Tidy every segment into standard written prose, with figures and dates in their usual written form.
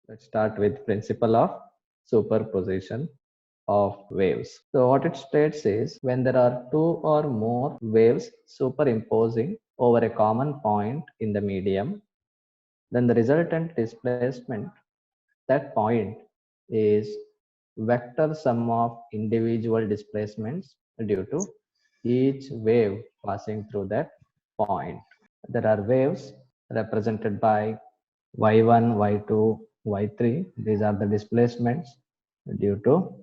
Let's start with principle of superposition of waves. So what it states is when there are two or more waves superimposing over a common point in the medium, then the resultant displacement that point is vector sum of individual displacements due to each wave passing through that point. There are waves represented by y1, y2, y3. These are the displacements due to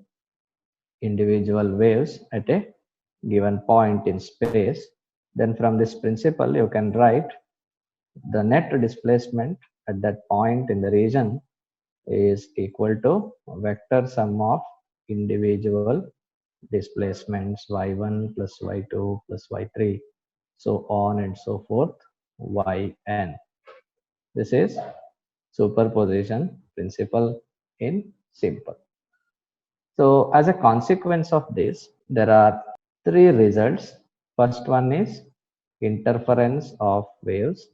individual waves at a given point in space. Then from this principle, you can write the net displacement at that point in the region is equal to vector sum of individual displacements y1 plus y2 plus y3, so on and so forth, yn. This is superposition principle in simple. So as a consequence of this, there are three results. First one is interference of waves,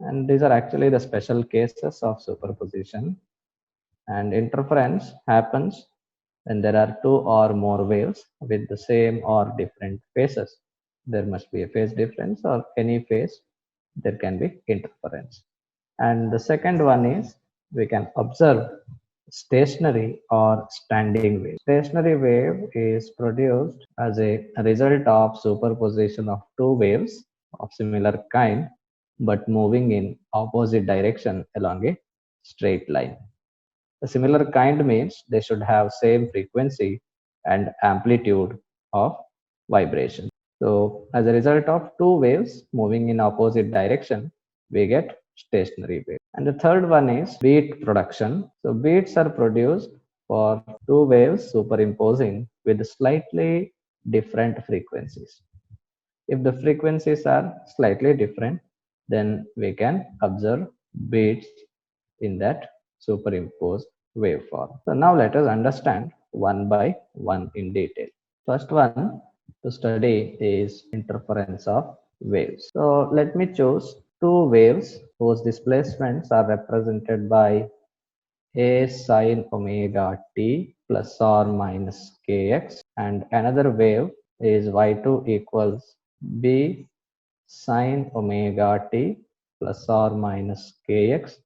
and these are actually the special cases of superposition. And interference happens when there are two or more waves with the same or different phases. There must be a phase difference, or any phase there can be interference. And the second one is we can observe stationary or standing wave. Stationary wave is produced as a result of superposition of two waves of similar kind but moving in opposite direction along a straight line. A similar kind means they should have same frequency and amplitude of vibration. So as a result of two waves moving in opposite direction, we get stationary wave. And the third one is beat production. So beats are produced for two waves superimposing with slightly different frequencies. If the frequencies are slightly different, then we can observe beats in that superimposed waveform. So now let us understand one by one in detail. First one to study is interference of waves. So let me choose two waves whose displacements are represented by a sine omega t plus or minus kx, and another wave is y2 equals b sine omega t plus or minus kx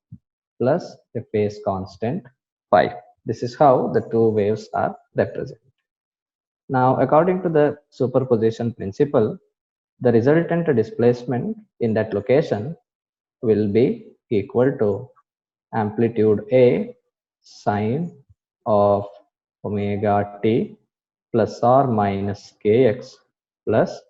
plus a phase constant phi. This is how the two waves are represented. Now, according to the superposition principle, the resultant displacement in that location will be equal to amplitude A sine of omega t plus or minus kx plus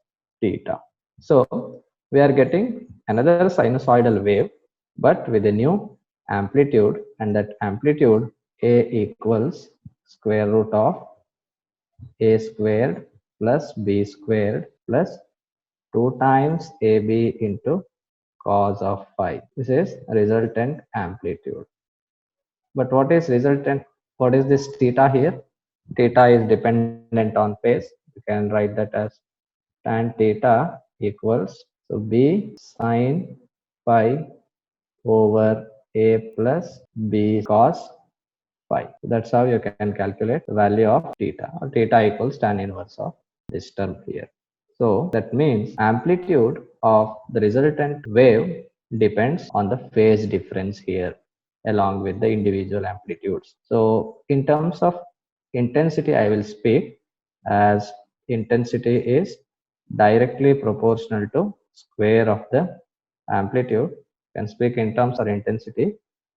theta. So we are getting another sinusoidal wave but with a new amplitude, and that amplitude A equals square root of a squared plus b squared plus 2 times ab into cos of phi. This is resultant amplitude. But what is resultant? What is this theta here? Theta is dependent on phase. You can write that as tan theta equals, so b sine phi over a plus b cos phi. So that's how you can calculate the value of theta, or theta equals tan inverse of this term here. So that means amplitude of the resultant wave depends on the phase difference here along with the individual amplitudes. So in terms of intensity, I will speak, as intensity is directly proportional to square of the amplitude. Can speak in terms of intensity.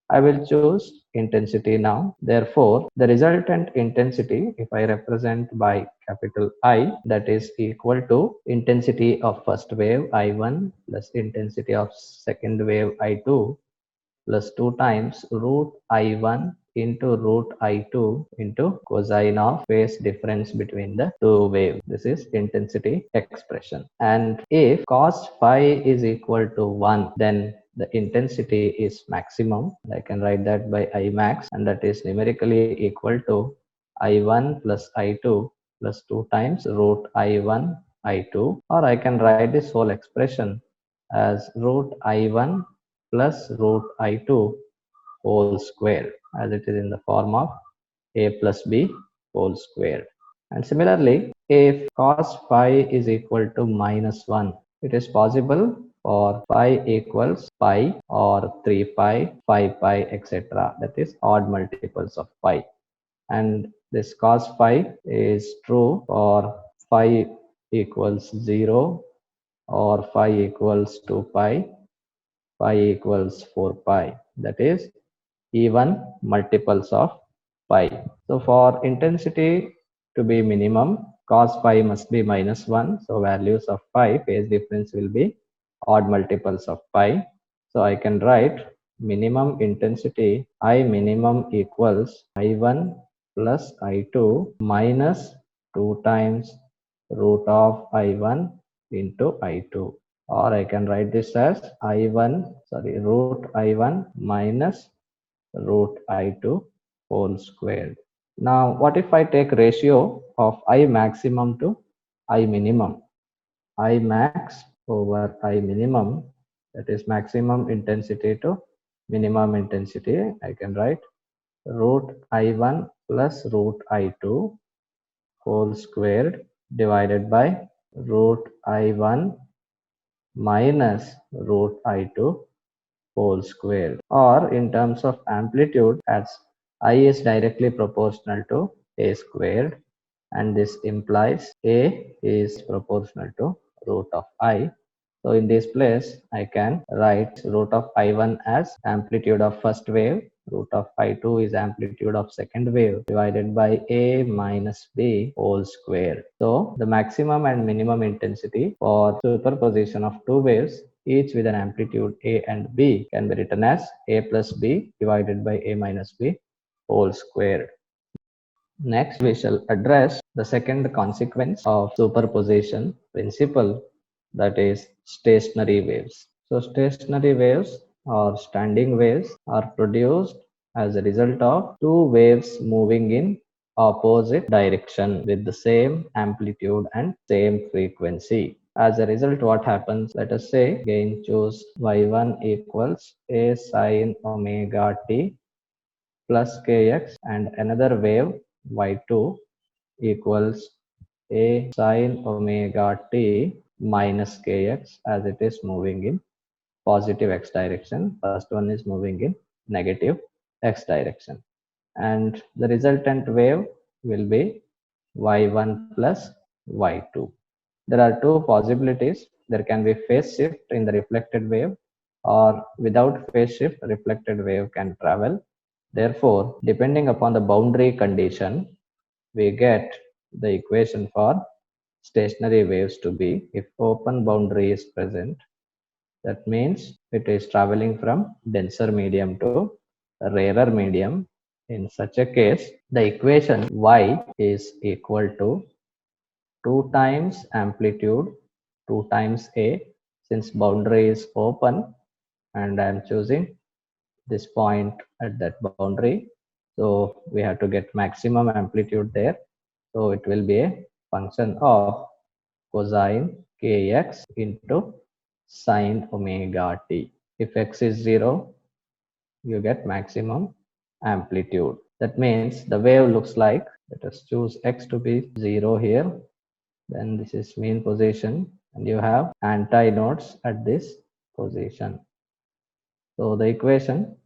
I will choose intensity now. Therefore, the resultant intensity, if I represent by capital I, that is equal to intensity of first wave I1 plus intensity of second wave I2 plus 2 times root I1 into root I2 into cosine of phase difference between the two waves. This is intensity expression. And if cos phi is equal to 1, then the intensity is maximum. I can write that by I max, and that is numerically equal to I1 plus I2 plus 2 times root I1 I2, or I can write this whole expression as root I1 plus root I2 whole squared, as it is in the form of a plus b whole squared. And similarly, if cos phi is equal to -1, it is possible for phi equals pi or 3 pi, 5 pi, etc. That is odd multiples of pi. And this cos phi is true for phi equals 0 or phi equals 2 pi, phi equals 4 pi. That is even multiples of pi. So for intensity to be minimum, cos phi must be -1. So values of pi, phase difference will be odd multiples of pi. So I can write minimum intensity I minimum equals I1 plus I2 minus 2 times root of I1 into I2. Or I can write this as root I1 minus root I2 whole squared. Now, what if I take ratio of I maximum to I minimum? I max over I minimum, that is maximum intensity to minimum intensity. I can write root I1 plus root I2 whole squared divided by root I1 minus root I2 whole squared, or in terms of amplitude, as I is directly proportional to a squared, and this implies a is proportional to root of I. So in this place, I can write root of I1 as amplitude of first wave, root of I2 is amplitude of second wave divided by A minus B whole square. So the maximum and minimum intensity for superposition of two waves, each with an amplitude A and B, can be written as A plus B divided by A minus B whole square. Next, we shall address the second consequence of superposition principle, that is stationary waves. So stationary waves or standing waves are produced as a result of two waves moving in opposite direction with the same amplitude and same frequency. As a result, what happens? Let us say, again choose y1 equals a sine omega t plus kx, and another wave y2 equals a sine omega t minus kx, as it is moving in positive x direction. First one is moving in negative x direction. And the resultant wave will be y1 plus y2. There are two possibilities. There can be phase shift in the reflected wave, or without phase shift, reflected wave can travel. Therefore, depending upon the boundary condition, we get the equation for stationary waves to be, if open boundary is present, that means it is traveling from denser medium to a rarer medium. In such a case, the equation y is equal to 2 times amplitude 2 times a, since boundary is open and I am choosing this point at that boundary. So we have to get maximum amplitude there. So it will be a function of cosine kx into sine omega t. If x is 0, you get maximum amplitude. That means the wave looks like, let us choose x to be 0 here. Then this is mean position, and you have antinodes at this position. So the equation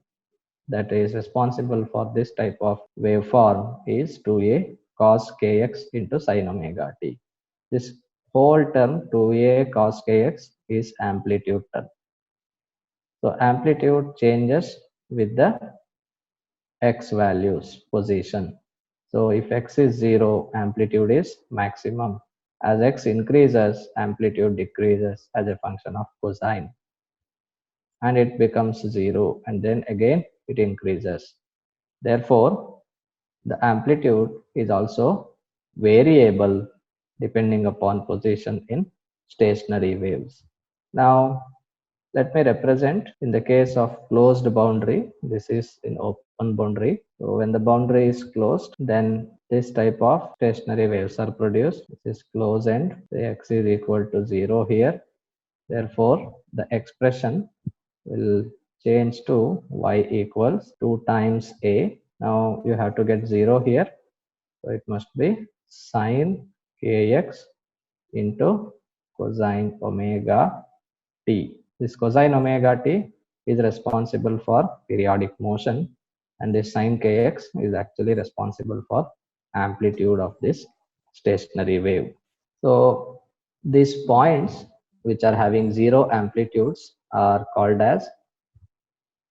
that is responsible for this type of waveform is 2a cos kx into sine omega t. This whole term 2a cos kx is amplitude term. So amplitude changes with the x values position. So if x is 0, amplitude is maximum. As x increases, amplitude decreases as a function of cosine, and it becomes 0, and then again it increases. Therefore, the amplitude is also variable depending upon position in stationary waves. Now, let me represent in the case of closed boundary. This is in open boundary. So when the boundary is closed, then this type of stationary waves are produced. This is closed end. The x is equal to 0 here. Therefore, the expression will change to y equals 2 times a. Now you have to get 0 here. So it must be sine kx into cosine omega t. This cosine omega t is responsible for periodic motion, and this sine kx is actually responsible for amplitude of this stationary wave. So these points which are having zero amplitudes are called as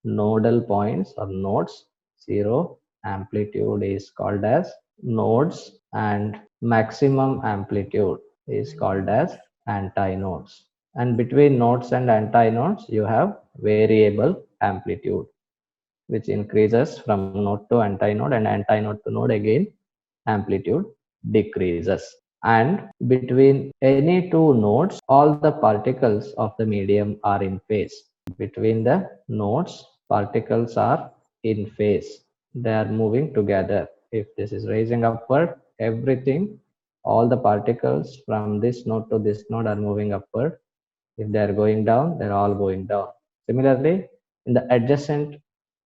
nodal points or nodes. Zero amplitude is called as nodes, and maximum amplitude is called as antinodes. And between nodes and antinodes you have variable amplitude, which increases from node to antinode, and antinode to node again amplitude decreases. And between any two nodes all the particles of the medium are in phase. Between the nodes particles are in phase, they are moving together. If this is raising upward, everything, all the particles from this node to this node are moving upward. If they are going down, they're all going down. Similarly, in the adjacent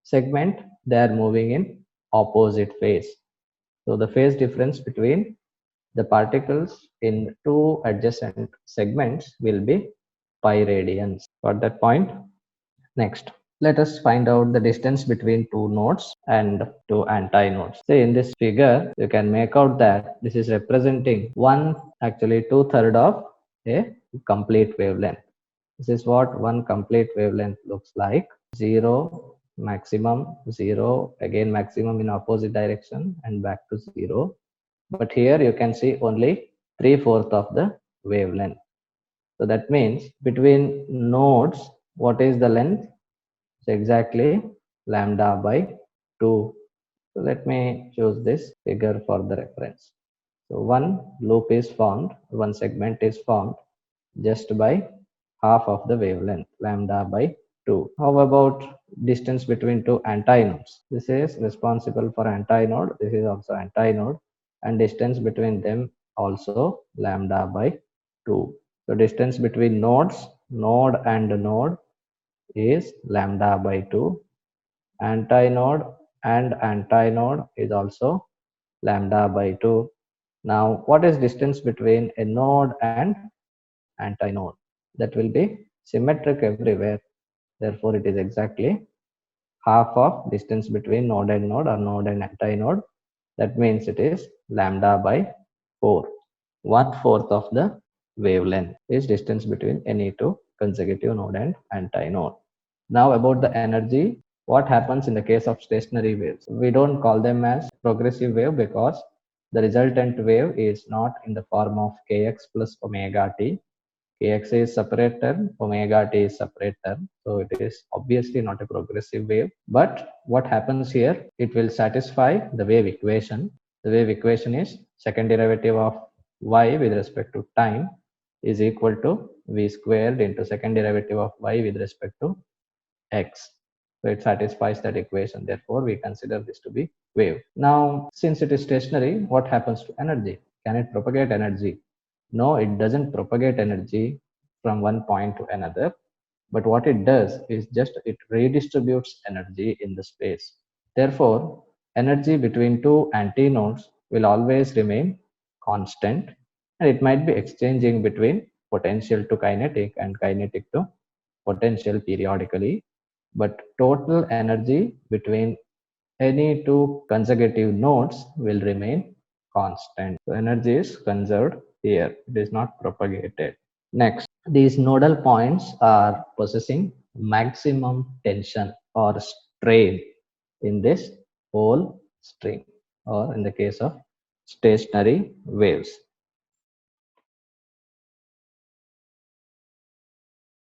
segment, they are moving in opposite phase. So the phase difference between the particles in two adjacent segments will be pi radians. Got that point? Next, let us find out the distance between two nodes and two antinodes. See, in this figure, you can make out that this is representing actually 2/3 of a complete wavelength. This is what one complete wavelength looks like. 0, maximum, 0, again maximum in opposite direction and back to 0. But here you can see only 3/4 of the wavelength. So that means between nodes, what is the length? So exactly lambda by 2. So let me choose this figure for the reference. So one loop is formed, one segment is formed just by half of the wavelength, lambda by 2. How about distance between two antinodes? This is responsible for antinode, this is also antinode, and distance between them also lambda by 2. So distance between nodes, node and node, is lambda by 2. Antinode and antinode is also lambda by 2. Now what is distance between a node and antinode? That will be symmetric everywhere, therefore it is exactly half of distance between node and node or node and antinode. That means it is lambda by 4. 1/4 of the wavelength is distance between any two consecutive node and antinode. Now about the energy, what happens in the case of stationary waves? We don't call them as progressive wave because the resultant wave is not in the form of kx plus omega t. Kx is separate term, omega t is separate term, so it is obviously not a progressive wave. But what happens here, it will satisfy the wave equation. The wave equation is second derivative of y with respect to time is equal to v squared into second derivative of y with respect to x. So it satisfies that equation, therefore we consider this to be wave. Now since it is stationary, what happens to energy? Can it propagate energy? No, it doesn't propagate energy from one point to another, but what it does is just it redistributes energy in the space. Therefore energy between two antinodes will always remain constant, and it might be exchanging between potential to kinetic and kinetic to potential periodically, but total energy between any two consecutive nodes will remain constant. So energy is conserved here, it is not propagated. Next, these nodal points are possessing maximum tension or strain in this whole string, or in the case of stationary waves.